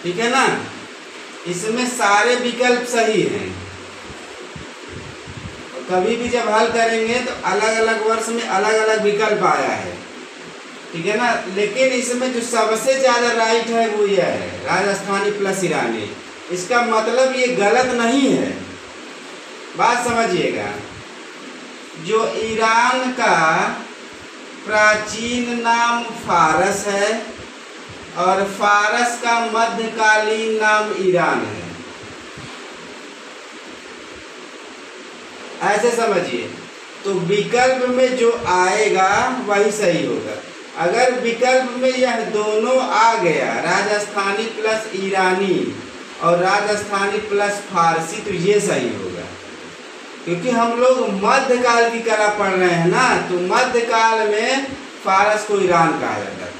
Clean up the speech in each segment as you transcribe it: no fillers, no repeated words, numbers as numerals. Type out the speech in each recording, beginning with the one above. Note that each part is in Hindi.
ठीक है ना। इसमें सारे विकल्प सही हैं। कभी भी जब हल करेंगे तो अलग अलग वर्ष में अलग अलग विकल्प आया है, ठीक है ना। लेकिन इसमें जो सबसे ज़्यादा राइट है वो यह है, राजस्थानी प्लस ईरानी। इसका मतलब ये गलत नहीं है, बात समझिएगा। जो ईरान का प्राचीन नाम फारस है और फारस का मध्यकालीन नाम ईरान है, ऐसे समझिए। तो विकल्प में जो आएगा वही सही होगा। अगर विकल्प में यह दोनों आ गया, राजस्थानी प्लस ईरानी और राजस्थानी प्लस फारसी, तो ये सही होगा। क्योंकि हम लोग मध्यकाल की कला पढ़ रहे हैं ना, तो मध्यकाल में फारस को ईरान कहा जाता था,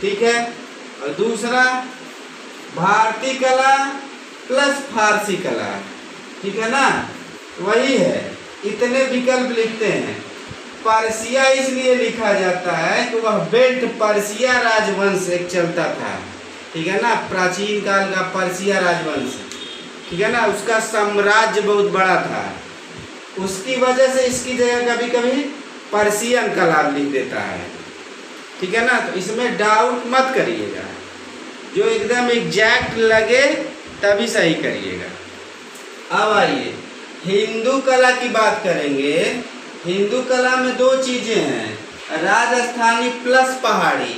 ठीक है। और दूसरा भारतीय कला प्लस फारसी कला, ठीक है ना, वही है। इतने विकल्प लिखते हैं। पर्सिया इसलिए लिखा जाता है कि वह बेल्ट पर्सिया राजवंश एक चलता था, ठीक है ना, प्राचीन काल का पर्सिया राजवंश, ठीक है ना, उसका साम्राज्य बहुत बड़ा था। उसकी वजह से इसकी जगह कभी कभी पर्सियन कला लिख देता है, ठीक है ना। तो इसमें डाउट मत करिएगा, जो एकदम एग्जैक्ट लगे तभी सही करिएगा। अब आइए हिंदू कला की बात करेंगे। हिंदू कला में दो चीज़ें हैं, राजस्थानी प्लस पहाड़ी।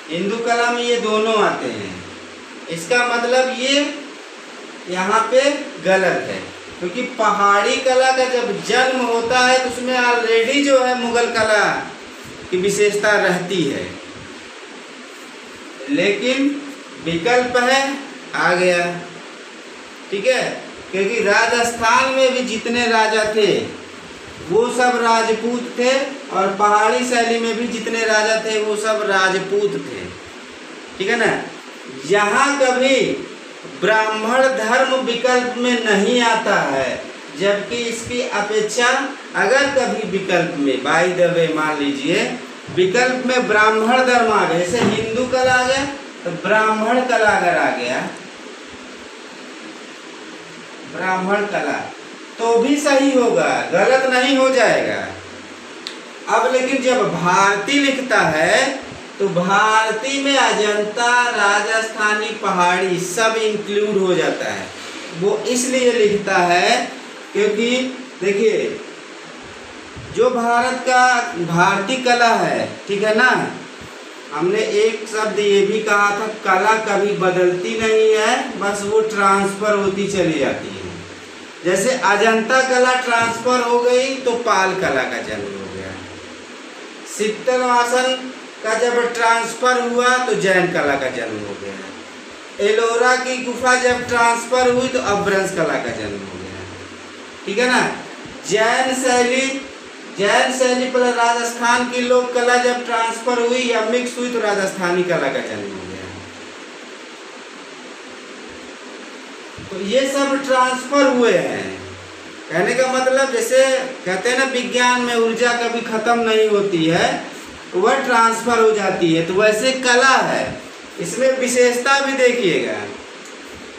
हिंदू कला में ये दोनों आते हैं। इसका मतलब ये यहाँ पे गलत है, क्योंकि पहाड़ी कला का जब जन्म होता है तो उसमें ऑलरेडी जो है मुगल कला की विशेषता रहती है। लेकिन विकल्प है, आ गया, ठीक है। क्योंकि राजस्थान में भी जितने राजा थे वो सब राजपूत थे, और पहाड़ी शैली में भी जितने राजा थे वो सब राजपूत थे, ठीक है ना। यहाँ कभी ब्राह्मण धर्म विकल्प में नहीं आता है, जबकि इसकी अपेक्षा अगर कभी विकल्प में बाय द वे मान लीजिए विकल्प में ब्राह्मण धर्म आ गया, जैसे हिंदू कला आ गया तो ब्राह्मण कला अगर आ गया, ब्राह्मण कला, तो भी सही होगा, गलत नहीं हो जाएगा। अब लेकिन जब भारती लिखता है तो भारती में अजंता, राजस्थानी, पहाड़ी सब इंक्लूड हो जाता है। वो इसलिए लिखता है क्योंकि देखिए जो भारत का भारतीय कला है, ठीक है ना, हमने एक शब्द ये भी कहा था, कला कभी बदलती नहीं है, बस वो ट्रांसफर होती चली जाती है। जैसे अजंता कला ट्रांसफर हो गई तो पाल कला का जन्म हो गया। सित्तवासन का जब ट्रांसफर हुआ तो जैन कला का जन्म हो गया। एलोरा की गुफा जब ट्रांसफर हुई तो अपभ्रंश कला का जन्म हो गया, ठीक है ना। जैन शैली पर राजस्थान की लोक कला जब ट्रांसफर हुई या मिक्स हुई तो राजस्थानी कला का जन्म हो गया। तो ये सब ट्रांसफर हुए हैं। कहने का मतलब जैसे कहते हैं ना विज्ञान में ऊर्जा कभी खत्म नहीं होती है, वह ट्रांसफर हो जाती है, तो वैसे कला है, इसमें विशेषता भी देखिएगा।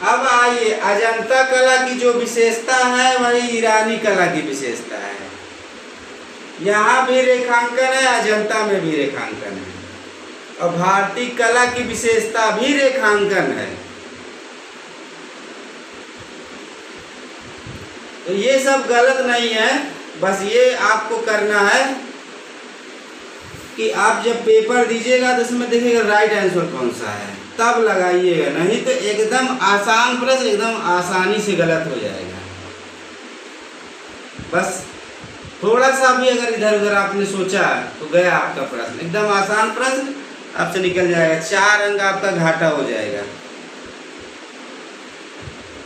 अब आइए अजंता कला की जो विशेषता है वही ईरानी कला की विशेषता है। यहाँ भी रेखांकन है, अजंता में भी रेखांकन है, और भारतीय कला की विशेषता भी रेखांकन है। तो ये सब गलत नहीं है, बस ये आपको करना है कि आप जब पेपर दीजिएगा तो उसमें देखिएगा राइट आंसर कौन सा है, तब लगाइएगा, नहीं तो एकदम आसान प्रश्न एकदम आसानी से गलत हो जाएगा। बस थोड़ा सा भी अगर इधर उधर आपने सोचा तो गया आपका प्रश्न, एकदम आसान प्रश्न आपसे निकल जाएगा, 4 अंक आपका घाटा हो जाएगा,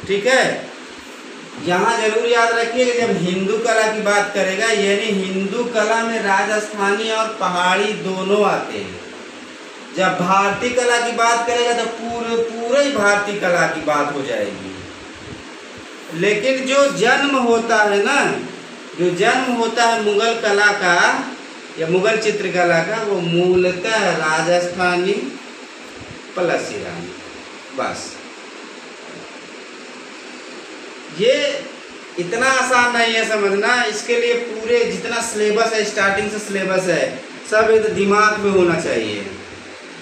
ठीक है। यहाँ जरूर याद रखिएगा जब हिंदू कला की बात करेगा, यानी हिंदू कला में राजस्थानी और पहाड़ी दोनों आते हैं। जब भारतीय कला की बात करेगा तो पूरे ही भारतीय कला की बात हो जाएगी। लेकिन जो जन्म होता है ना, जो जन्म होता है मुगल कला का या मुगल चित्रकला का, वो मूलतः राजस्थानी प्लस ईरानी, बस। ये इतना आसान नहीं है समझना, इसके लिए पूरे जितना सिलेबस है, स्टार्टिंग से सिलेबस है, सब एक दिमाग में होना चाहिए,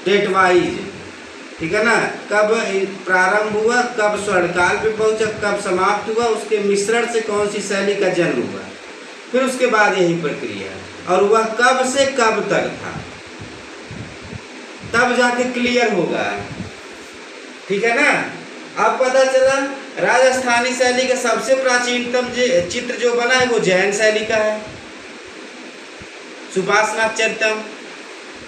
डेट वाइज, ठीक है ना। कब प्रारंभ हुआ, कब स्वर्णकाल पे पहुंचा, कब समाप्त हुआ, उसके मिश्रण से कौन सी शैली का जन्म हुआ, फिर उसके बाद यही प्रक्रिया, और वह कब से कब तक था, तब जाके क्लियर होगा, ठीक है ना। अब पता चला राजस्थानी शैली का सबसे प्राचीनतम चित्र जो बना है वो जैन शैली का है, सुभाषनाथ चरितम,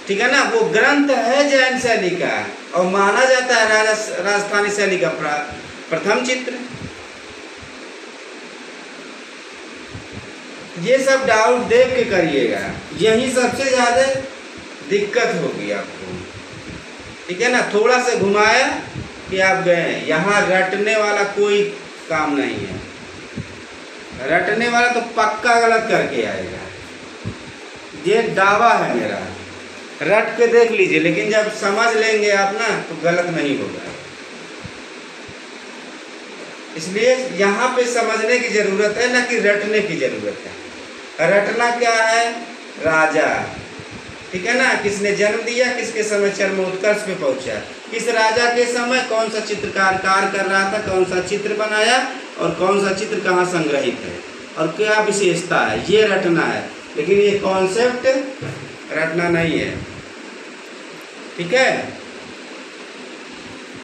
ठीक है ना। वो ग्रंथ है जैन शैली का और माना जाता है राजस्थानी शैली का प्रथम चित्र। ये सब डाउट देख के करिएगा, यही सबसे ज्यादा दिक्कत होगी आपको, ठीक है ना। थोड़ा सा घुमाया कि आप गए, यहाँ रटने वाला कोई काम नहीं है, रटने वाला तो पक्का गलत करके आएगा, ये दावा है मेरा। रट के देख लीजिए, लेकिन जब समझ लेंगे आप ना तो गलत नहीं होगा। इसलिए यहाँ पे समझने की जरूरत है, ना कि रटने की जरूरत है। रटना क्या है, राजा, ठीक है ना, किसने जन्म दिया, किसके समय चरमोत्कर्ष पे पहुंचा, किस राजा के समय कौन सा चित्रकार कार्य कर रहा था, कौन सा चित्र बनाया और कौन सा चित्र कहाँ संग्रहित है और क्या विशेषता है, ये रटना है। लेकिन ये कॉन्सेप्ट रटना नहीं है, ठीक है।